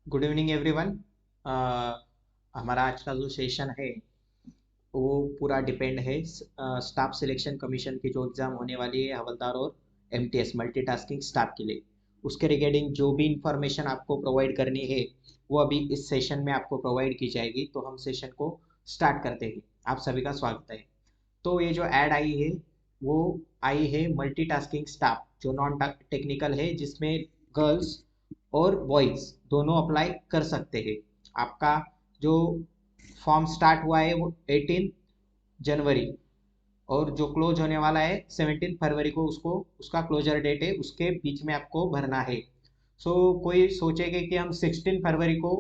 Good evening everyone. हमारा आज का जो सेशन है वो पूरा डिपेंड है स्टाफ सिलेक्शन कमीशन की जो एग्ज़ाम होने वाली है हवलदार और एमटीएस मल्टीटास्किंग स्टाफ के लिए। उसके रिगार्डिंग जो भी इंफॉर्मेशन आपको प्रोवाइड करनी है वो अभी इस सेशन में आपको प्रोवाइड की जाएगी। तो हम सेशन को स्टार्ट करते हैं। आप सभी का स्वागत है। तो ये जो ऐड आई है वो आई है मल्टीटास्किंग स्टाफ जो नॉन टेक्निकल है, जिसमें गर्ल्स और बॉयज दोनों अप्लाई कर सकते हैं। आपका जो फॉर्म स्टार्ट हुआ है वो 18 जनवरी और जो क्लोज होने वाला है 17 फरवरी को, उसको उसका क्लोजर डेट है, उसके बीच में आपको भरना है। कोई सोचेगा कि हम 16 फरवरी को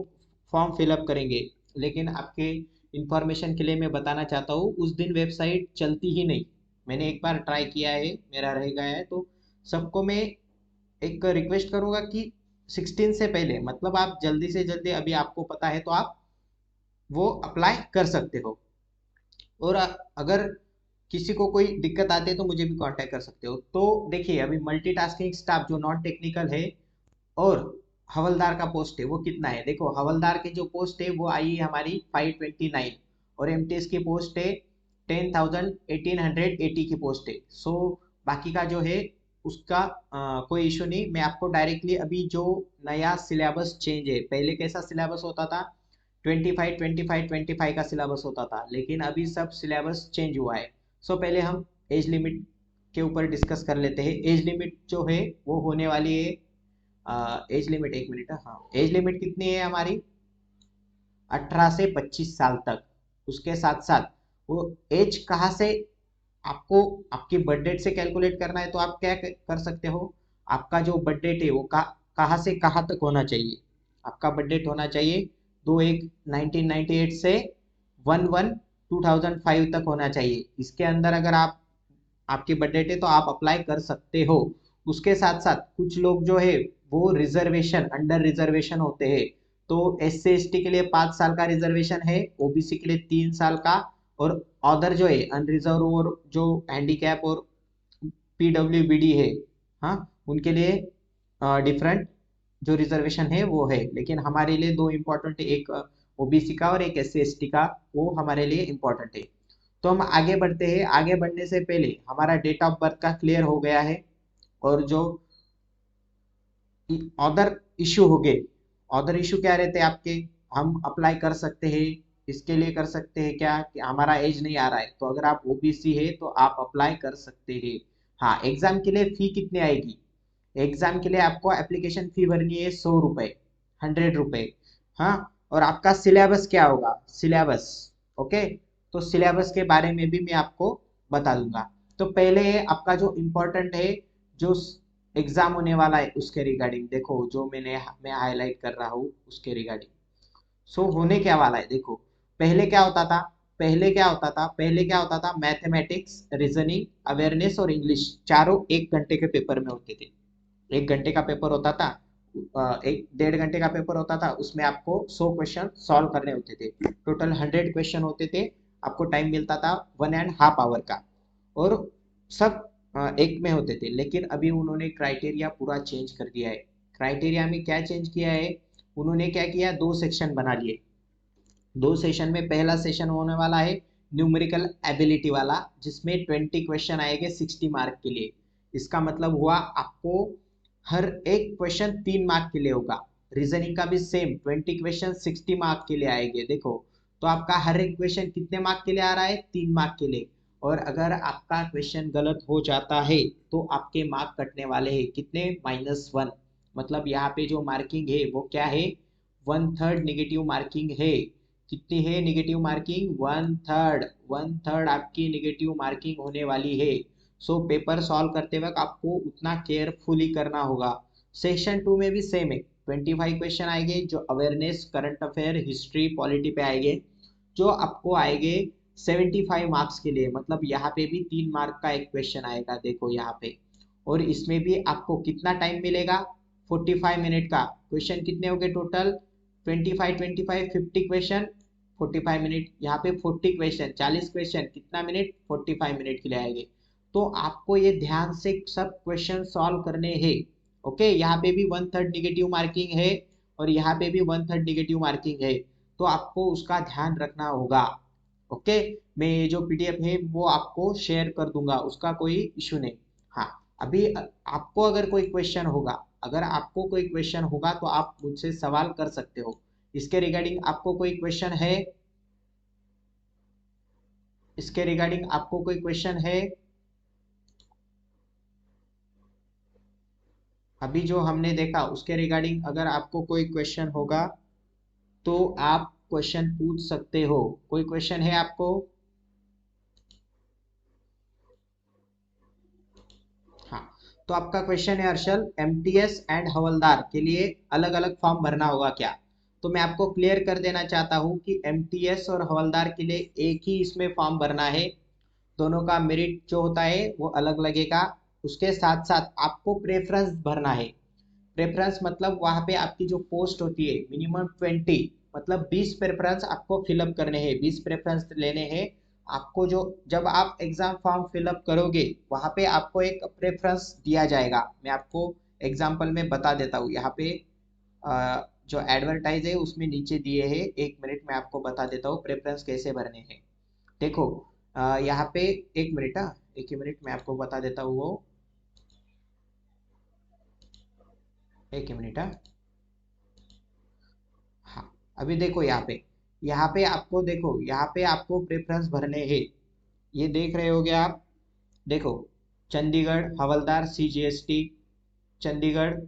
फॉर्म फिलअप करेंगे, लेकिन आपके इंफॉर्मेशन के लिए मैं बताना चाहता हूँ उस दिन वेबसाइट चलती ही नहीं। मैंने एक बार ट्राई किया है, मेरा रह गया है। तो सबको मैं एक रिक्वेस्ट करूंगा कि 16 से पहले, मतलब आप जल्दी से जल्दी, अभी आपको पता है तो आप वो अप्लाई कर सकते हो। और अगर किसी को कोई दिक्कत आती है तो मुझे भी कांटेक्ट कर सकते हो। तो देखिए, अभी मल्टीटास्किंग स्टाफ जो नॉन टेक्निकल है और हवलदार का पोस्ट है वो कितना है। देखो, हवलदार की जो पोस्ट है वो आई है हमारी 529 और एमटीएस की पोस्ट है 10,1880 की पोस्ट है। बाकी का जो है उसका कोई इशू नहीं। मैं आपको डायरेक्टली अभी जो नया सिलेबस चेंज है, पहले कैसा सिलेबस होता था, 25 25 25 का सिलेबस होता था, लेकिन अभी सब सिलेबस चेंज हुआ है। पहले हम एज लिमिट के ऊपर डिस्कस कर लेते हैं। एज लिमिट जो है वो होने वाली है, एज लिमिट, एक मिनट, हाँ, एज लिमिट कितनी है हमारी, 18 से 25 साल तक। उसके साथ साथ वो एज कहाँ से आपको आपकी बर्थ डेट से कैलकुलेट करना है, तो आप क्या कर सकते हो। आपका जो बर्थ डेट है वो कहाँ से कहाँ तक होना चाहिए। आपका बर्थ डेट होना चाहिए 2/1/1998 से 1/1/2005 तक होना चाहिए। इसके अंदर अगर आप आपकी बर्थ डेट है तो आप अप्लाई कर सकते हो। उसके साथ साथ कुछ लोग जो है वो रिजर्वेशन, अंडर रिजर्वेशन होते हैं। तो एस सी एस टी के लिए 5 साल का रिजर्वेशन है, ओबीसी के लिए 3 साल का, और अदर जो है अनरिजर्व और जो हैंडीकैप और पीडब्ल्यूबीडी है, हाँ, उनके लिए डिफरेंट जो रिजर्वेशन है वो है। लेकिन हमारे लिए दो इम्पोर्टेंट है, एक ओबीसी का और एक एस सी एस टी का, वो हमारे लिए इम्पोर्टेंट है। तो हम आगे बढ़ते हैं। आगे बढ़ने से पहले हमारा डेट ऑफ बर्थ का क्लियर हो गया है, और जो अदर इशू हो गए, अदर इशू क्या रहते हैं आपके, हम अप्लाई कर सकते हैं। इसके लिए कर सकते हैं क्या कि हमारा एज नहीं आ रहा है, तो अगर आप ओबीसी है तो आप अप्लाई कर सकते हैं। हाँ, एग्जाम के लिए फी कितनी आएगी। एग्जाम के लिए आपको एप्लीकेशन फी भरनी है 100 रुपए, 100 रुपए। हाँ, और आपका सिलेबस क्या होगा, सिलेबस, ओके। तो सिलेबस के बारे में भी मैं आपको बता दूंगा। तो पहले आपका जो इम्पोर्टेंट है, जो एग्जाम होने वाला है उसके रिगार्डिंग देखो, जो मैं हाईलाइट कर रहा हूँ उसके रिगार्डिंग। होने क्या वाला है देखो। पहले क्या होता था, पहले क्या होता था, मैथमेटिक्स, रीजनिंग, अवेयरनेस और इंग्लिश, चारों 1 घंटे के पेपर में होते थे। 1 घंटे का पेपर होता था, 1 1.5 घंटे का पेपर होता था, उसमें आपको 100 क्वेश्चन सॉल्व करने होते थे। टोटल 100 क्वेश्चन होते थे। आपको टाइम मिलता था 1.5 आवर का, और सब एक में होते थे। लेकिन अभी उन्होंने क्राइटेरिया पूरा चेंज कर दिया है। क्राइटेरिया में क्या चेंज किया है, उन्होंने क्या किया, 2 सेक्शन बना लिए। 2 सेशन में पहला सेशन होने वाला है न्यूमेरिकल एबिलिटी वाला, जिसमें 20 क्वेश्चन आएंगे 60 मार्क के लिए। इसका मतलब हुआ आपको हर एक क्वेश्चन 3 मार्क के लिए होगा। रीजनिंग का भी सेम, 20 क्वेश्चन 60 मार्क के लिए आएंगे। देखो, तो आपका हर एक क्वेश्चन कितने मार्क के लिए आ रहा है, 3 मार्क के लिए। और अगर आपका क्वेश्चन गलत हो जाता है तो आपके मार्क कटने वाले हैं कितने, -1। मतलब यहाँ पे जो मार्किंग है वो क्या है, 1/3 निगेटिव मार्किंग है। कितनी है निगेटिव मार्किंग, 1/3। 1/3 आपकी निगेटिव मार्किंग होने वाली है। पेपर सॉल्व करते वक्त आपको उतना केयरफुली करना होगा। सेक्शन 2 में भी सेम है, 25 क्वेश्चन आएंगे जो awareness, current affair, history, polity पे आएंगे, जो आपको आएंगे 75 मार्क्स के लिए। मतलब यहाँ पे भी 3 मार्क का एक क्वेश्चन आएगा, देखो यहाँ पे। और इसमें भी आपको कितना टाइम मिलेगा, 45 मिनट का। क्वेश्चन कितने हो गए टोटल, 25 25 50 क्वेश्चन, 45 मिनट। यहाँ पे 40 क्वेश्चन, 40 क्वेश्चन, कितना मिनट, 45 मिनट के लिए आएंगे। तो आपको ये ध्यान से सब क्वेश्चन सॉल्व करने हैं। ओके, यहाँ पे भी 1/3 निगेटिव मार्किंग है, और यहाँ पे भी 1/3 नेगेटिव मार्किंग है, तो आपको उसका ध्यान रखना होगा। ओके, मैं ये जो पीडीएफ है वो आपको शेयर कर दूंगा, उसका कोई इशू नहीं। हाँ, अभी आपको अगर कोई क्वेश्चन होगा, अगर आपको कोई क्वेश्चन होगा तो आप मुझसे सवाल कर सकते हो। इसके रिगार्डिंग आपको कोई क्वेश्चन है? इसके रिगार्डिंग आपको कोई क्वेश्चन है? अभी जो हमने देखा उसके रिगार्डिंग अगर आपको कोई क्वेश्चन होगा तो आप क्वेश्चन पूछ सकते हो। कोई क्वेश्चन है आपको? हाँ, तो आपका क्वेश्चन है हर्षल, एमटीएस एंड हवलदार के लिए अलग अलग फॉर्म भरना होगा क्या? तो मैं आपको क्लियर कर देना चाहता हूँ कि एमटीएस और हवलदार के लिए एक ही इसमें फॉर्म भरना है। दोनों का मेरिट जो होता है वो अलग लगेगा। उसके साथ साथ आपको प्रेफरेंस भरना है। प्रेफरेंस मतलब वहाँ पे आपकी जो पोस्ट होती है मिनिमम 20, मतलब 20 प्रेफरेंस आपको फिलअप करने हैं, 20 प्रेफरेंस लेने हैं आपको। जो जब आप एग्जाम फॉर्म फिलअप करोगे वहाँ पे आपको एक प्रेफरेंस दिया जाएगा। मैं आपको एग्जाम्पल में बता देता हूँ। यहाँ पे जो एडवर्टाइज है उसमें नीचे दिए हैं, 1 मिनट में आपको बता देता हूँ प्रेफरेंस कैसे भरने हैं। देखो, यहाँ पे 1 मिनट, हाँ, 1 ही मिनट में आपको बता देता हूँ वो। 1 मिनट, हाँ। हाँ, अभी देखो यहाँ पे आपको देखो, यहाँ पे आपको प्रेफरेंस भरने हैं। ये देख रहे होगे आप। देखो, चंडीगढ़ हवलदार CGST, Chandigarh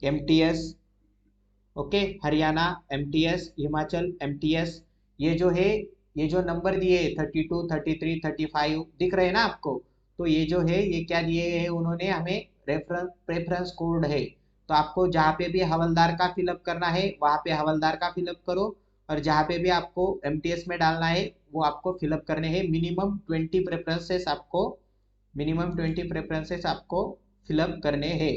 MTS, okay, Haryana MTS, Himachal MTS. ये जो है, ये जो नंबर दिए 32, 33, 35 दिख रहे हैं ना आपको? तो ये जो है ये क्या दिए हैं उन्होंने हमें? रेफरेंस प्रेफरेंस कोड है। तो आपको जहाँ पे भी हवलदार का फिलअप करना है वहाँ पे हवलदार का फिलअप करो, और जहाँ पे भी आपको एमटीएस में डालना है वो आपको फिलअप करने हैं। मिनिमम 20 प्रेफरेंसेस आपको फिलअप करने हैं।